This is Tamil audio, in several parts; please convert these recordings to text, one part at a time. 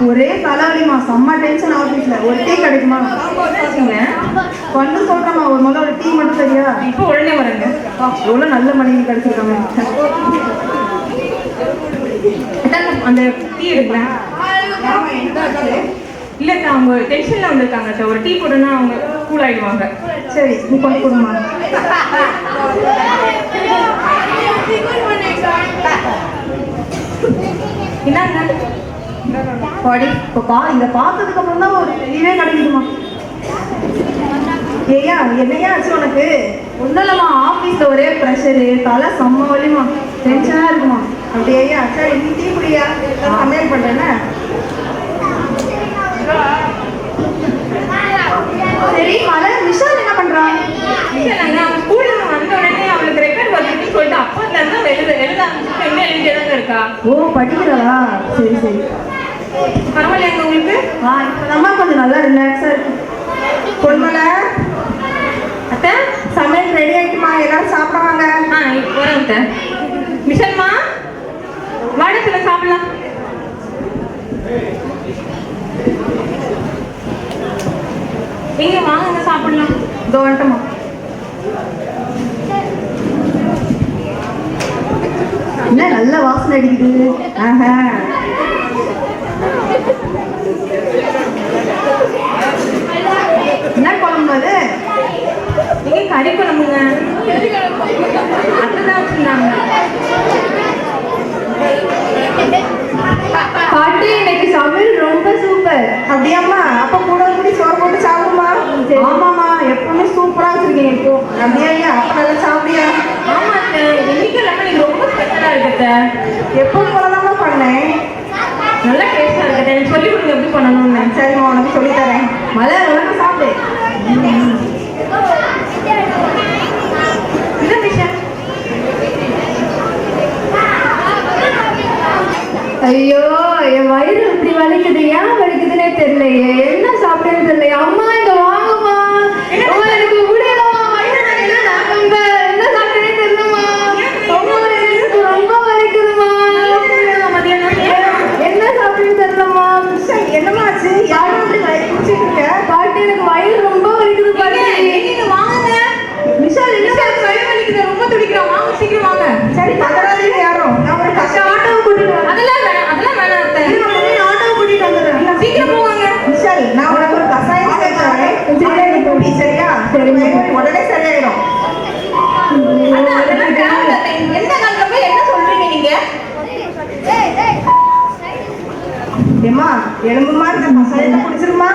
ஒரே தலைவலிமா, செம்ம டென்ஷன் ஆஃபீஸில். ஒரு டீ கிடைக்குமா? வந்து சொல்கிறேம்மா, ஒரு முதல்ல ஒரு டீ மட்டும் சரியா? இப்போ உடனே வரேங்க. எவ்வளோ நல்ல மனைவி கிடைச்சிருக்காங்க. அந்த டீ எடுக்கிறேன். இல்லைக்கா, அவங்க டென்ஷனில் வந்திருக்காங்க. ஒரு டீ போடுன்னா அவங்க கூல் ஆகிடுவாங்க. சரி, நீ கொண்டு கொடுமா. என்னங்க படி இப்போ இதை பார்த்ததுக்கு அப்புறம் தான் ஒரு தெளிவே கிடைக்குதுமா. ஏயா என்னையா ஆச்சு உனக்கு? ஒன்றும் இல்லைம்மா, ஆஃபீஸில் ஒரே ப்ரெஷரு, தலை செம்ம வலிமா, டென்ஷனாக இருக்குமா. அப்படியா? சரி, நீ டீ குடியா, சமையல் பண்ணுறேன்னு. சரி மலை, விஷால் என்ன பண்ணுறான்? அவன் ஸ்கூலில் வந்த உடனே அவளுக்கு ரெக்கார்ட் வந்துட்டு சொல்லிட்டு அப்போதுல இருந்து எழுத ஆரம்பிச்சுட்டு என்ன எழுதியதாங்க இருக்கா. ஓ, படிக்கிறதா? சரி சரி, பரவாயில்லைங்க உங்களுக்கு? இப்போதாம்மா கொஞ்சம் நல்லா ரிலாக்ஸாக இருக்கு. பொன்மலை, அத்தை சமையல் ரெடி ஆகிட்டுமா, எல்லாரும் சாப்பிடுவாங்க. வரேன் அத்தை. மிஷல்மா வாடத்துல சாப்பிடலாம். எங்க வாங்க சாப்பிடலாம். இதோ வந்துட்டோமா. என்ன நல்ல வாசனை அடிக்குது. ஆஹா, என்ன குழம்பு அது? நீங்க கறி குழம்புங்க. அத்தைதான் வச்சிருந்தாங்க. பாட்டி, இன்னைக்கு சமையல் ரொம்ப சூப்பர். அப்படியாம்மா? அப்ப கூட கூடி சோறு போட்டு சாப்பிடுமா? ஆமாம்மா, எப்பவுமே சூப்பரா வச்சிருக்கீங்க. இப்போ அப்படியா? அப்ப நல்லா சாப்பிடியா? ஆமா அத்தை, இன்னைக்கு இல்லாம நீங்க ரொம்ப ஸ்பெஷலா இருக்கட்ட. எப்பவும் போலதாம்மா பண்ணேன். நல்லா டேஸ்டா இருக்கட்ட. எனக்கு சொல்லி கொடுங்க எப்படி பண்ணணும்னு. சரிம்மா, உனக்கு சொல்லித்தரேன். மலை உனக்கு சாப்பிடு. இதான் விஷயம். ஐயோ, என் வயிறு இப்படி வலிக்குது. ஏன் வலிக்குதுன்னே தெரியலையே. என்ன சாப்பிட்டேன்னு தெரியலையே. அம்மா இங்க வாங்கம்மா. எனக்கு முடியலம்மா, வயிறு என்ன சாப்பிட்டேனே தெரியலம்மா. அம்மா எனக்கு ரொம்ப வலிக்குதுமா. என்ன சாப்பிட்டேன்னு தெரியலம்மா. என்னம்மா ஆச்சு? யாரும் அப்படி வயிறு குடிச்சிட்டு இருக்க? பாட்டி, எனக்கு வயிறு ரொம்ப வலிக்குது பாட்டி. நீங்க வாங்க. விஷால் என்ன வயிறு வலிக்குது, ரொம்ப துடிக்கிறான். வாங்க, சீக்கிரம் வாங்க. சரி, பக்கத்துல யாரும்? நான் ஒரு கஷ்டம் ஆட்டோவை கூட்டிட்டு வரேன். அதெல்லாம் வேணாம் அத்தை. ஆட்டோவை கூட்டிட்டு வந்துடுறேன். சீக்கிரம் போவாங்க. விஷால், நான் உனக்கு ஒரு கசாயம் சேர்க்கிறேன். சரியா? சரி, உடனே சரியாயிடும். அதெல்லாம் தேவையில்லை அத்தை. எந்த காலத்துல போய் என்ன சொல்றீங்க நீங்க? ஏம்மா, எலும்புமா இந்த கசாயத்தை குடிச்சிருமா?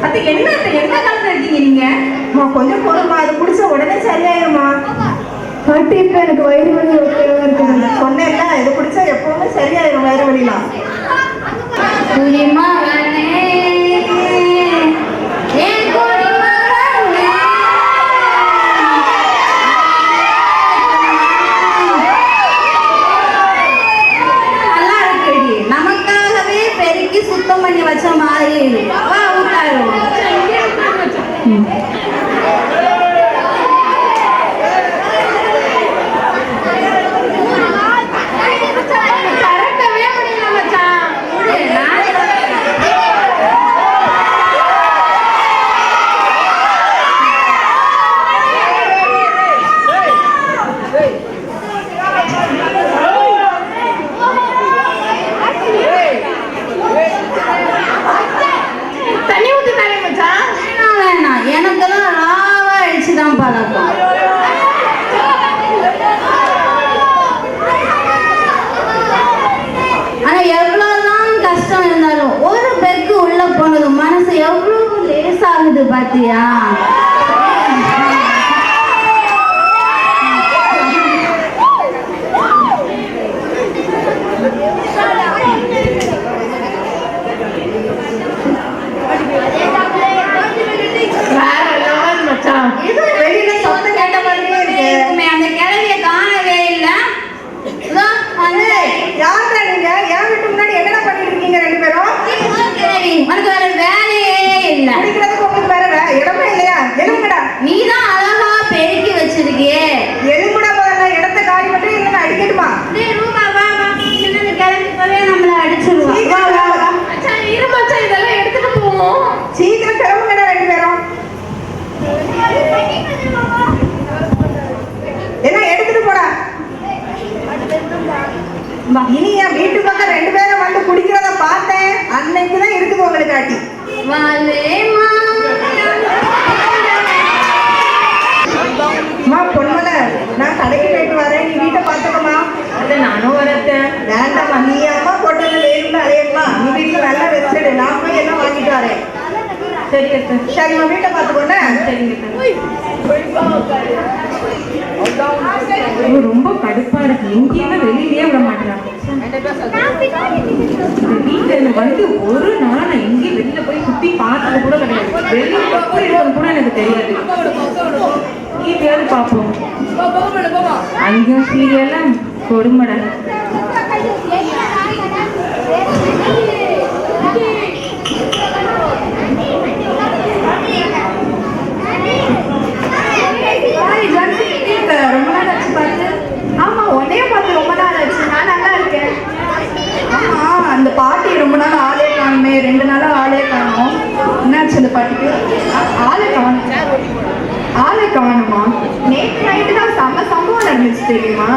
அத்தை என்ன அத்தை, எந்த காலத்துல இருக்கீங்க நீங்க? கொஞ்சம் பொறுமா, அது குடிச்ச உடனே சரியாயிருமா. பாட்டி, இப்ப எனக்கு வயிறு வலி இருக்கு. சொன்னேன்ல, இது குடிச்சா எப்பவுமே சரியாயிரும் வயிறு வலிலாம். நல்லா இருக்குடி, நமக்காகவே பெருக்கி சுத்தம் பண்ணி வச்ச மாதிரி ஊட்டாயிரும். எனக்கெல்லாம் ராவா அழிச்சுதான் பழக்கம். ஆனா எவ்வளவுதான் கஷ்டம் இருந்தாலும் ஒரு பெக்கு உள்ள போனது மனசு எவ்வளவு லேசாகுது பாத்தியா? அந்த கிழவிய காணவே இல்லை. யாரா நீங்க? என் வீட்டு முன்னாடி என்ன பண்ணிட்டு இருக்கீங்க ரெண்டு பேரும்? உனக்கு வேற வேலையே இல்லை. குடிக்கிறதுக்கு உங்களுக்கு வேற இடமே இல்லையா? எலும்புடா. நீதான் அழகா பெருக்கி வச்சிருக்கியே. எலும்புடா, முதல்ல இடத்த காலி மட்டும் இல்லைன்னா அடிக்கட்டுமா? ரூபா வா வா, இனி என் வீட்டு பக்கம் 2 பேரும் வந்து குடிக்கிறத பார்த்தேன். அன்னைக்குதான் இருக்குது உங்களுக்கு ஆட்டி. வாலேமா அம்மா பொன்மலை, நான் கடைக்கு போயிட்டு வரேன், நீ வீட்டை பார்த்துக்கம்மா. அத்தை நானும் வரேன். வேண்டாம்மா, நீ அம்மா போட்டது வேணும்னு அலையம்மா. நீ வீட்டில் நல்லா ரெஸ்ட் எடு, நான் போய் எல்லாம் வாங்கிட்டு வரேன். சரி அத்தை. சரிம்மா, வீட்டை பார்த்துக்கோண்ணே. சரிங்க அத்தை. ஐயோ, ரொம்ப கடுப்பா இருக்கு. எங்கேயுமே வெளியிலேயே விட மாட்டேறாங்க. வீட்டுல வந்து ஒரு நாள் நான் எங்கேயும் வெளியில போய் சுத்தி பார்த்தது கூட கிடையாது. வெளியில எப்படி இருக்குன்னு கூட எனக்கு தெரியாது. டிவியாவது பார்ப்போம், அங்கேயும் சீரியல்லாம் கொடுமடா. ரொம்ப நாள் ஆச்சு பார்த்து. ஆமா, உன்னைய பார்த்து ரொம்ப நாள் ஆச்சு. நான் நல்லா இருக்கேன். ஆமா, அந்த பாட்டி ரொம்ப நாள் ஆளே காணுமே. 2 நாளா ஆளே காணும். என்னாச்சு அந்த பாட்டிக்கு? ஆளை காணுமா? நேற்று நைட்டு தான் சம்பவம் நடந்துச்சு தெரியுமா?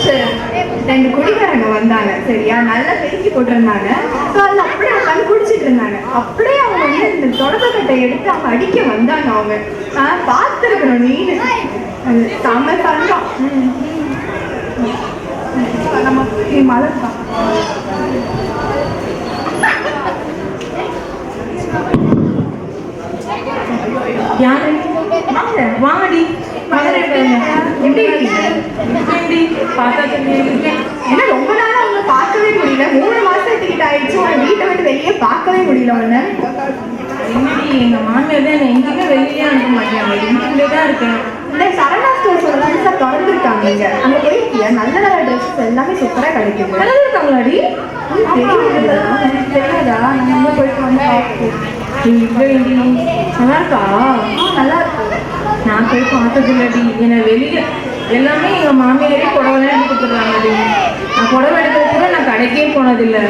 சரி, 2 குடிக்காரங்க வந்தாங்க சரியா, நல்லா பெருக்கி போட்டிருந்தாங்க. ஸோ அதில் அப்படியே உட்காந்து குடிச்சிட்டு இருந்தாங்க. அப்படியே அவங்க வந்து இந்த தொடக்கட்டை எடுத்து அவங்க அடிக்க வந்தாங்க. அவங்க பார்த்துருக்கணும் நீ. அது செம்ம சண்டம். நம்ம மலர் தான். யாரு? வாங்க வாங்கடி. எப்படி இருக்கீங்க? பார்த்தா தெரியும். ஏன்னா ரொம்ப நாளா அவங்க பார்க்கவே முடியல. 3 மாசத்துக்கிட்ட ஆயிடுச்சு. உங்க வீட்டை விட்டு வெளியே பார்க்கவே முடியல. ஒண்ணு என்னடி, எங்க மாமியார் தான் என்னை எங்கேயுமே வெளியே அனுப்ப மாட்டேங்க. வீட்டுக்குள்ளே தான் இருக்கேன். இந்த சரணா ஸ்டோர்ஸ் தான் சார் திறந்துருக்காங்க. இங்க அங்க போயிருக்கியா? நல்ல நல்ல ட்ரெஸ்ஸஸ் எல்லாமே சூப்பரா கிடைக்குது. நல்லா இருக்காங்களாடி? தெரியாதா? நம்ம போயிட்டு வந்து பார்ப்போம். நல்லா இருக்கா? நல்லா இருக்கு. நான் போய் பார்த்தது இல்லடி. என்னை வெளியில எல்லாமே எங்க மாமியாரே புடவைலாம் எடுத்து கொடுத்துருவாங்கடி. நான் புடவை எடுக்கிறது கூட நான் கடைக்கே போனதில்லை.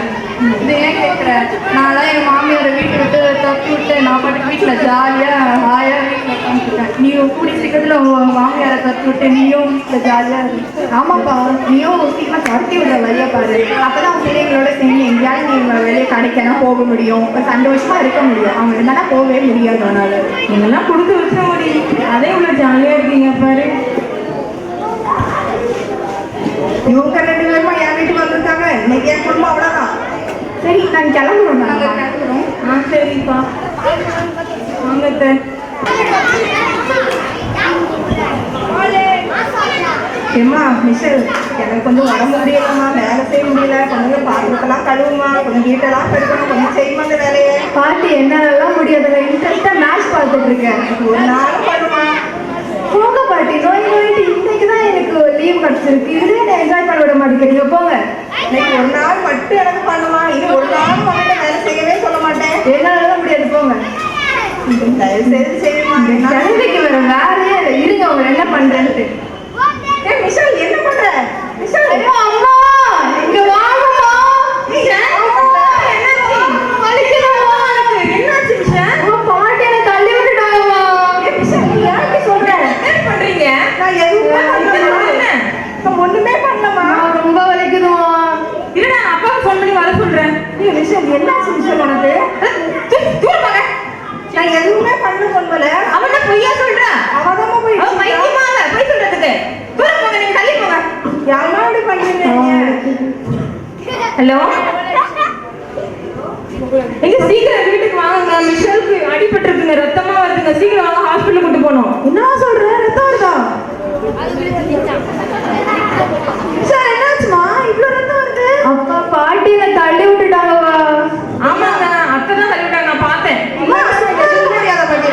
இது ஏன் கேட்குற? நான்லாம் எங்கள் மாமியாரை வீட்டை விட்டு தப்பி விட்டு நான் பாட்டுக்கு வீட்டில் ஜாலியாக ஹாயாக வீட்டில் உட்காந்துட்டேன். நீயும் கூடி சீக்கிரத்தில் உங்கள் மாமியாரை தப்பி விட்டு நீயும் வீட்டில் ஜாலியாக இருக்கு. ஆமாப்பா, நீயும் சீக்கிரம் துரத்தி விட வழியா பாரு. அப்போ தான் உங்கள் பிள்ளைங்களோட சேர்ந்து எங்கேயாவது நீ வெளியே கடைக்கெல்லாம் போக முடியும். இப்போ சந்தோஷமாக இருக்க முடியும். அவங்க இருந்தாலும் போகவே முடியாது. அதனால நீங்கெல்லாம் கொடுத்து வச்ச முடி. அதே இவ்வளோ ஜாலியாக இருக்கீங்க பாரு. இவங்க 2 பேருமா என் வீட்டுக்கு வந்திருக்காங்க. இன்னைக்கு என் குடும்பம் அவ்வளோதான். சரி, நாங்கள் கிளம்புறோம். நாங்கள் கிளம்புறோம். சரிப்பா, வாங்க. ஏம்மா மிஷல், எனக்கு கொஞ்சம் உடம்பு முடியலம்மா, வேலை செய்ய முடியல. கொஞ்சம் பாத்திரத்தெல்லாம் கழுவுமா, கொஞ்சம் வீட்டெல்லாம் பெருக்கணும், கொஞ்சம் செய்யுமா அந்த வேலையை. பாட்டி என்னாலலாம் முடியாதுல. இன்ட்ரெஸ்டாக மேட்ச் பார்த்துட்டு இருக்கேன். ஒரு நாள் பண்ணுமா? போங்க பாட்டி, நோயிட்டு இன்னைக்கு தான் எனக்கு லீவ் கிடைச்சிருக்கு. இதே நான் என்ஜாய் பண்ண விட மாட்டேங்கிறீங்க. போங்க. இன்னைக்கு ஒரு நாள் மட்டும் எனக்கு பண்ணுமா. இது ஒரு நாள் மட்டும் வேலை செய்யவே சொல்ல மாட்டேன். என்னாலலாம் முடியாது. போங்க. தயவு செய்து செய்யுமா. கிழமைக்கு வேற வேலையே இல்லை. இருங்க, அவங்க என்ன பண்றேன்ட்டு. மிஷல், என்ன பண்ற? மிஷல், ஐயோ அம்மா, இங்க வாங்கம்மா. என்னாச்சு மிஷல்? உங்க பாட்டி என்னை தள்ளி விட்டுட்டாங்கம்மா. மிஷல், நீ யாருக்கு சொல்ற? என்ன பண்றீங்க? நான் எதுவுமே பண்ணல. நான் ஒண்ணுமே பண்ணலமா. ரொம்ப வலிக்குதுமா. இருடா, நான் அப்பாவுக்கு ஃபோன் பண்ணி வர சொல்றேன். மிஷல், என்னாச்சு மிஷல் உனக்கு? நான் எதுவுமே பண்ண சொல்லல. அவன பொய்யா சொல்ற? அவதாம போய் பைத்தியமால போய் சொல்றதுக்கு. தூர போங்க, நீங்க தள்ளி போங்க. யாரா இப்படி பண்றீங்க? ஹலோ, எங்க சீக்கிரம் வீட்டுக்கு வாங்க. மிஷலுக்கு அடிபட்டிருக்குங்க, ரத்தமா வருதுங்க. சீக்கிரம் வாங்க, ஹாஸ்பிட்டல் கூட்டு போகணும். என்ன சொல்ற? ரத்தம் வருதா? சார், என்னாச்சுமா? இவ்வளவு ரத்தம் வருது? அப்பா, பாட்டி என்னை தள்ளி விட்டுட்டாங்கம்மா. ஆமாங்க, அத்தை தான் தள்ளி விட்டாங்க, நான் பார்த்தேன். அம்மா, சும்மா இருக்க முடியாத பாட்டி.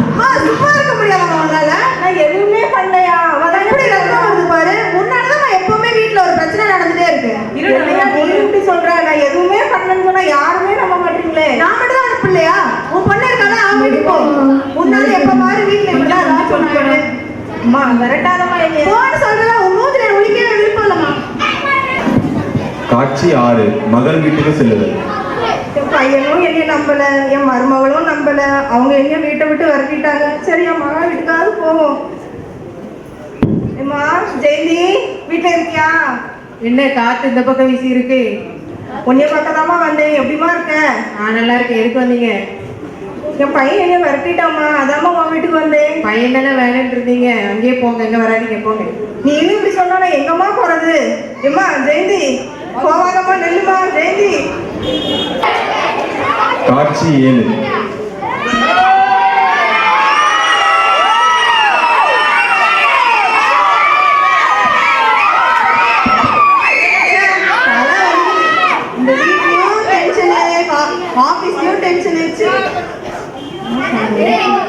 அம்மா, சும்மா இருக்க முடியாதம்மா உன்னால? நான் எதுவுமே பண்ணலையா? அவதான் எப்படி ரத்தம் வருது பாரு. முன்னாடிதான் நான் எப்பவுமே வீட்டுல ஒரு பிரச்சனை நடந்துட்டே இருக்கு. இருடா, நீ இப்படி சொல்ற? நான் எதுவுமே பண்ணலன்னு சொன்னா யாருமே நம்ப மாட்டீங்களே. நான் மட்டும் தான் அனுப்பலையா? உன் பொண்ணு இருக்கால, அவன் வீட்டுக்கு போ. முன்னாடி எப்ப பாரு வீட்டுல இருந்தா சொன்னாங்க. அம்மா, விரட்டாதம்மா. போன்னு சொல்றதா உன் மூஞ்சில ஒழிக்கவே விருப்பம் இல்லம்மா. காட்சி 6. மகள் வீட்டுக்கு செல்லுதல். என் பையனும் என்னைய நம்பல, என் மருமகளும் நம்பல. அவங்க என்னைய வீட்டை விட்டு விரட்டிட்டாங்க. சரி, என் மகன் வீட்டுக்காவது போவோம். ஏம்மா ஜெயந்தி, வீட்டுல இருக்கியா? என்ன காத்து இந்த பக்கம் வீசி இருக்கு? உன்னைய பக்கத்தாமா வந்தேன். எப்படிமா இருக்க? நான் நல்லா இருக்கேன். எதுக்கு வந்தீங்க? என் பையன் என்ன விரட்டிட்டாமா, அதாம்மா உன் வீட்டுக்கு வந்தேன். பையன் தானே வேலைன்னு இருந்தீங்க, அங்கேயே போங்க, எங்க வராதீங்க போங்க. நீ இன்னும் இப்படி சொன்னா எங்கம்மா போறது? ஏம்மா ஜெயந்தி போவாதம்மா, நெல்லுமா ஜெயந்தி. காட்சி 7. இந்த வீட்லயும் டென்ஷனு, ஆபீஸ்லயும் டென்ஷன் ஆயிடுச்சு.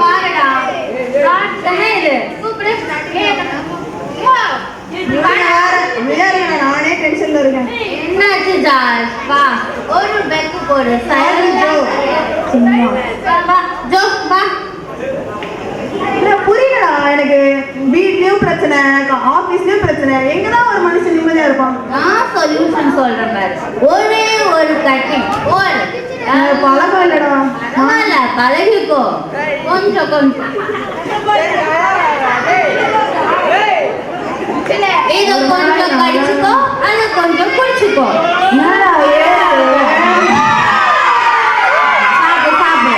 பாருடா தானே இது கூப்பிடு. நானே டென்ஷன்ல இருக்கேன். என்னாச்சு ஜார்ஜ்? வா ஒரு பெக்கு போடு. Silent Joe. வா ஜோ வா. இல்ல புரியலடா எனக்கு. வீட்லயும் பிரச்சனை, ஆபீஸ்லயும் பிரச்சனை, எங்கதான் ஒரு மனுஷன் நிம்மதியா இருப்பான்? நான் சொல்யூஷன் சொல்றேன் பாரு. ஒரே ஒரு கட்டிங் போடு. பழக்கம் இல்லடா. பரவாயில்ல, பழகிக்கோ கொஞ்சம் கொஞ்சம். இதை கொஞ்சம் கடிச்சுக்கோ, அதை கொஞ்சம் குடிச்சுக்கோ. சாப்பிடு சாப்பிடு.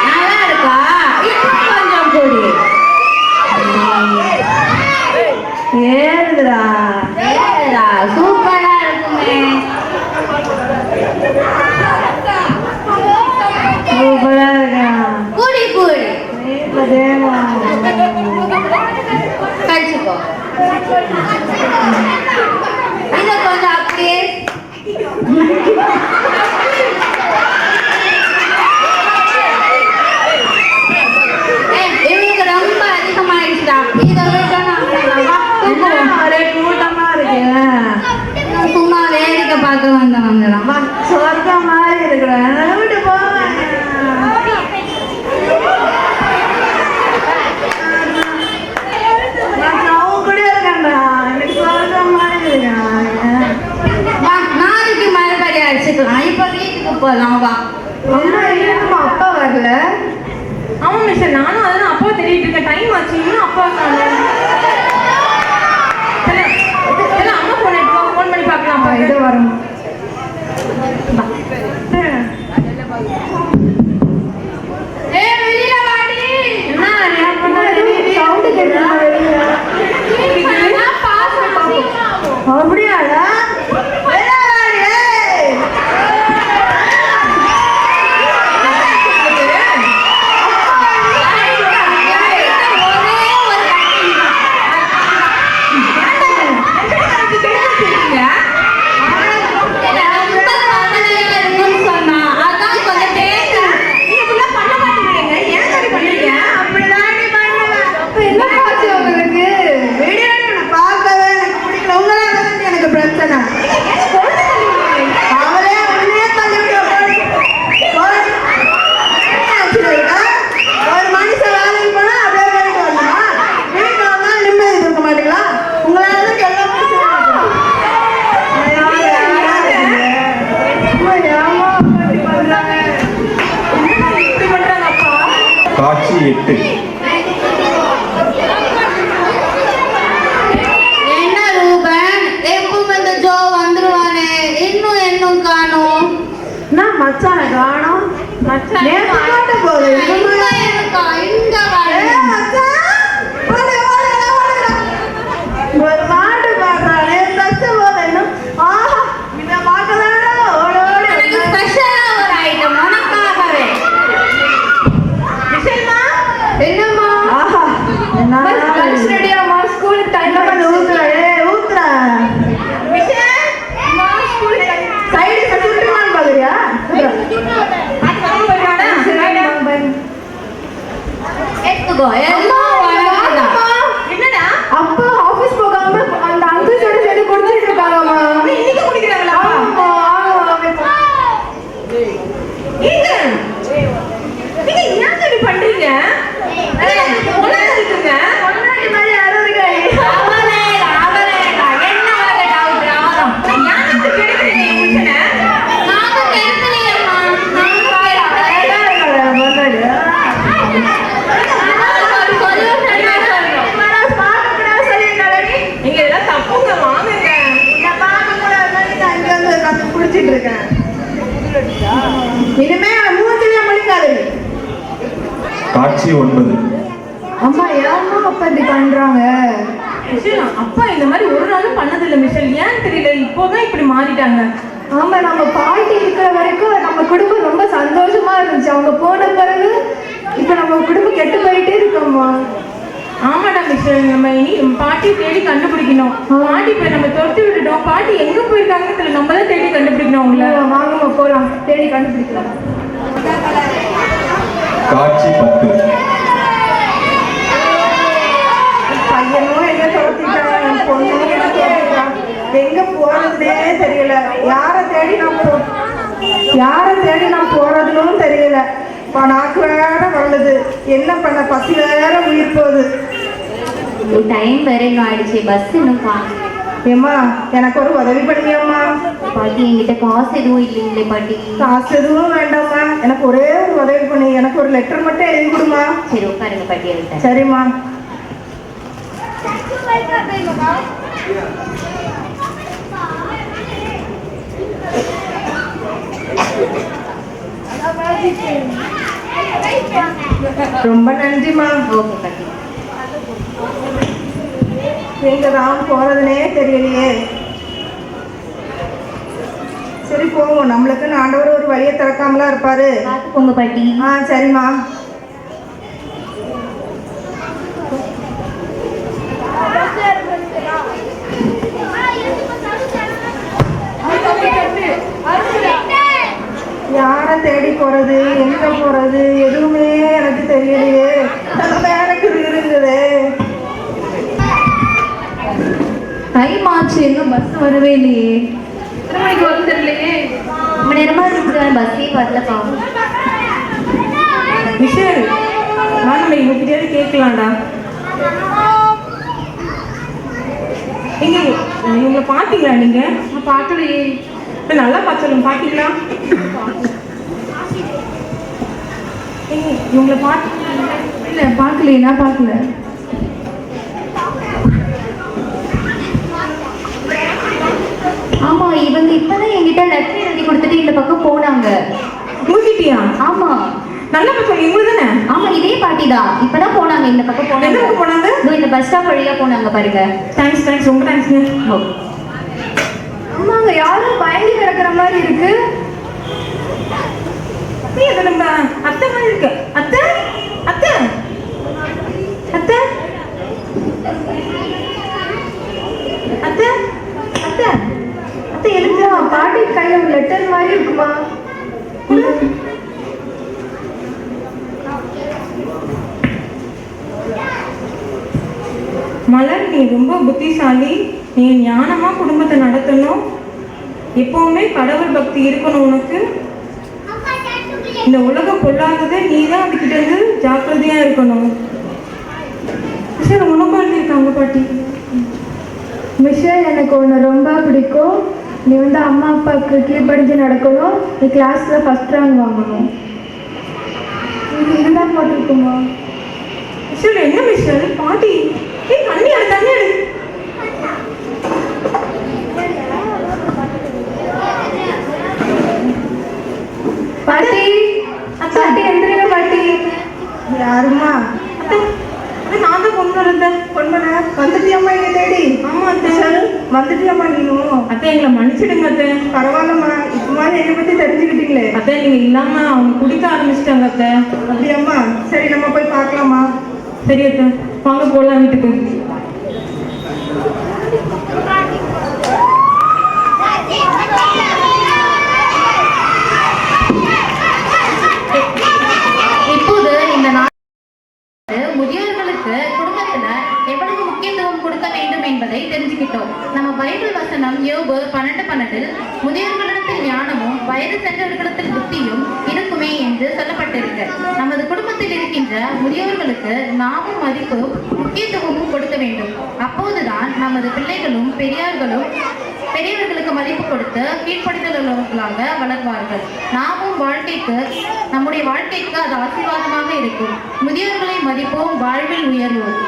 நல்லா இருக்கா? இன்னும் கொஞ்சம் குடி. ஏறுதுடா. ஏடா சூப்பரா இருக்குமே. சூப்பரா இருக்கா? குடி குடி கடிச்சுக்கோ. இதை கொஞ்சம் அப்படியே இவனுக்கு ரொம்ப அதிகமாயிடுச்சுடா. இதை ஒரே கூட்டமா இருக்கு. சும்மா வேடிக்கை பார்க்க வந்தவங்கதான். வா, சொர்க்கம் மாதிரி இருக்கிறேன். விட்டு போ. நான் கூட இருக்கேன்டா. எனக்கு சொர்க்கம் மாதிரி இருக்கேன். வா நாளைக்கு மறுபடியும் அடிச்சுக்கலாம். இப்ப வீட்டுக்கு போகலாம். வா. அம்மா இல்லைம்மா, அப்பா வரல. ஆமா மிஸ்டர், நானும் அதான் அப்பா தேடிட்டு இருக்கேன். டைம் ஆச்சு, இன்னும் அப்பா காணோம். அம்மா போன் எடுத்து ஃபோன் பண்ணி பார்க்கலாம். இது வரும். வெளியில வாடி. சவுண்டு கேட்குமா வெளியில? அப்படியாடா? காட்சி 8. என்ன ரூபன், எப்பவும் இந்த ஜோ வந்துருவானே, இன்னும் காணோம். நான் மச்சான காணோம். நேத்து காட்ட போகுது. இங்க இருக்கா? இங்க வாடி. ஒரு மாட்டு பாடுறானே, தச்ச போது இன்னும். ஆஹா, இதை பார்க்கலாம்டா. ஓடோடி எனக்கு ஸ்பெஷலா ஒரு ஐட்டம் உனக்காகவே. என்னம்மா? ஆஹா, பஸ் லஞ்ச் ரெடியாம்மா, ஸ்கூலுக்கு டைம் ஆகுது. ஊத்துறா. ஊத்துறா. சைடு சுட்டுமான்னு பாக்குறியா? எடுத்துக்கோ. எல்லாம் உனக்குதான். என்னடா அப்பா ஆபீஸ் போகாம அந்த அங்கிள் சேர்த்து குடிச்சிட்டு இருக்காங்கம்மா. இன்னைக்கு குடிக்கிறாங்களா? ஆமா, ஆமா. நீங்க ஏன் இப்படி பண்றீங்க? ஒண்ணு இருக்குங்க. முன்னாடி மாதிரி யாரும் இருக்கா? அவரேடா. என்ன உனக்கு டவுட்? அவரம். யாருக்கு கிடைக்கிறீங்க புருஷனை? நாங்க கெடுக்கலையம்மா. நாங்க முன்னாடி சொல்லி 9. அம்மா ஏம்மா அப்பா இப்படி பண்றாங்க? மிஷல் அப்பா இந்த மாதிரி ஒரு நாளும் பண்ணதில்லை மிஷல், ஏன்னு தெரியல இப்போதான் இப்படி மாறிட்டாங்க. ஆமா, நம்ம பாட்டி இருக்கிற வரைக்கும் நம்ம குடும்பம் ரொம்ப சந்தோஷமா இருந்துச்சு. அவங்க போன பிறகு இப்ப நம்ம குடும்பம் கெட்டு போயிட்டே இருக்கோம்மா. ஆமாடா மிஷல், நம்ம இனி பாட்டி தேடி கண்டுபிடிக்கணும். பாட்டி இப்ப நம்ம துரத்தி விட்டுட்டோம், பாட்டி எங்க போயிருக்காங்கன்னு தெரியல, நம்ம தான் தேடி கண்டுபிடிக்கணும் அவங்கள. வாங்கம்மா போலாம், தேடி கண்டுபிடிக்கலாம். காட்சி 10. பையனும் என்ன துரத்திட்டான், என் பொண்ணும் என்ன துரத்திட்டான். எங்க போறதுனே தெரியல. யாரை தேடி நான் போறதுன்னு தெரியல. நாக்கு வேற வருது, என்ன பண்ண, பசி வேற உயிர் போகுது. டைம் வேற இன்னும் ஆயிடுச்சு, பஸ் இன்னும் ஏம்மா எனக்கு ஒரு உதவி பண்ணியம்மா. பாட்டி என்கிட்ட காசு எதுவும் இல்லைங்களே பாட்டி. காசு எதுவும் வேண்டாம்மா, எனக்கு ஒரே ஒரு உதவி பண்ணி எனக்கு ஒரு லெட்டர் மட்டும் எழுதி கொடுமா. சரி உட்காருங்க பாட்டி, எழுதிட்டேன். சரிம்மா. ரொம்ப நன்றிம்மா. ஓகே பாட்டி. எங்க தான் போறதுனே தெரியலையே. சரி போவோம், நம்மளுக்கு ஆண்டவர் ஒரு வழியை திறக்காமலா இருப்பாரு. பார்த்துக்கோங்க பாட்டி. சரிம்மா. யாரை தேடி போறது, எங்க போறது, எதுவுமே எனக்கு தெரியலையே. எனக்கு இருக்குது. டைம் ஆச்சு, இன்னும் பஸ் வரவே இல்லையே. மணிக்கு வந்து தெரியலையே. ரொம்ப நேரமா இருக்கு, பஸ்ஸே வரலப்பா. மிஷல் நம்ம இவங்கிட்டே கேட்கலாம்டா. நீங்க இவங்களை பாத்தீங்களா? நீங்க பார்க்கலையே. நல்லா பார்த்து பாத்தீங்களா? இவங்களை பார்த்து இல்ல பார்க்கலையே, நான் பார்க்கல. ஆமா, இவங்க இப்பதான் என்கிட்ட லெட்டர் எழுதி கொடுத்துட்டு இந்த பக்கம் போனாங்க. மூக்கிட்டியா? ஆமா நல்லா பார்த்து இவங்க தானே? ஆமா, இதே பாட்டி தான். இப்பதான் போனாங்க, இந்த பக்கம் எந்த பக்கம் போனாங்க? இந்த பஸ் ஸ்டாப் வழியா போனாங்க பாருங்க. தேங்க்ஸ் ரொம்ப தேங்க்ஸ்ங்க. அம்மாங்க யாரும் பயங்கி கிடக்குற மாதிரி இருக்கு. அது நம்ம அத்தை மாதிரி இருக்கு. அத்தை அத்தை அத்தை அத்தை அத்தை அத்தை எழுந்தா. பாட்டி கையில ஒரு லெட்டர் மாதிரி இருக்குமா? மலர், நீ ரொம்ப புத்திசாலி. நீ ஞானமா குடும்பத்தை நடத்தணும். எப்பவுமே கடவுள் பக்தி இருக்கணும் உனக்கு. இந்த உலகம் பொல்லாதது, நீ தான் அதுக்கிட்ட இருந்து ஜாக்கிரதையா இருக்கணும். சார் உனக்கு எழுதியிருக்காங்க பாட்டி. மிஷல், எனக்கு உன்னை ரொம்ப பிடிக்கும். நீ வந்து அம்மா அப்பாவுக்கு கீழ்படிஞ்சு நடக்கணும். நீ கிளாஸ்ல ஃபர்ஸ்ட் ரேங்க் வாங்கணும். இதுதான் போட்டிருக்குமா? மிஷல் என்ன மிஷல்? பாட்டி தண்ணி எடு, தண்ணி எடு. பாட்டி பாட்டி எந்திரிங்க பாட்டி. யாருமா? நான் தான் கொண்டு வரேன். பொண்ணுன வந்துட்டியம்மா எங்க தேடி? ஆமா அத்தை. வந்துட்டியம்மா நீனும்? அத்தை எங்களை மன்னிச்சிடுங்க அத்தை. பரவாயில்லம்மா, இப்பமா என்னை பத்தி தெரிஞ்சுக்கிட்டீங்களே. அத்தை நீங்க இல்லாம அவங்க குடிக்க ஆரம்பிச்சிட்டாங்க அத்தை. அப்படியாம்மா? சரி நம்ம போய் பார்க்கலாமா? சரி அத்தை, வாங்க போலாம் வீட்டுக்கு. இப்போது இந்த நாள் முதியோர்களுக்கு குடும்பத்துல எவ்வளவு முக்கியத்துவம் கொடுக்க வேண்டும் என்பதை தெரிஞ்சுக்கிட்டோம். நம்ம பைபிள் வசனம் யோபு 12:12 முதியோர்களிடத்தில் ஞானமும் வயது சென்றவர்களிடத்தில் புத்தியும் இருக்குமே என்று சொல்லப்பட்டிருக்கு. நமது குடும்பத்தில் இருக்கின்ற முதியோர்களுக்கு நாமும் மதிப்பும் முக்கியத்துவமும் கொடுக்க வேண்டும். அப்போதுதான் நமது பிள்ளைகளும் பெரியவர்களுக்கு மதிப்பு கொடுத்து கீழ்ப்படுத்தலாக வளர்வார்கள். நாமும் நம்முடைய வாழ்க்கைக்கு அது ஆசீர்வாதமாக இருக்கும். முதியோர்களை மதிப்போம், வாழ்வில் உயர்வோம்.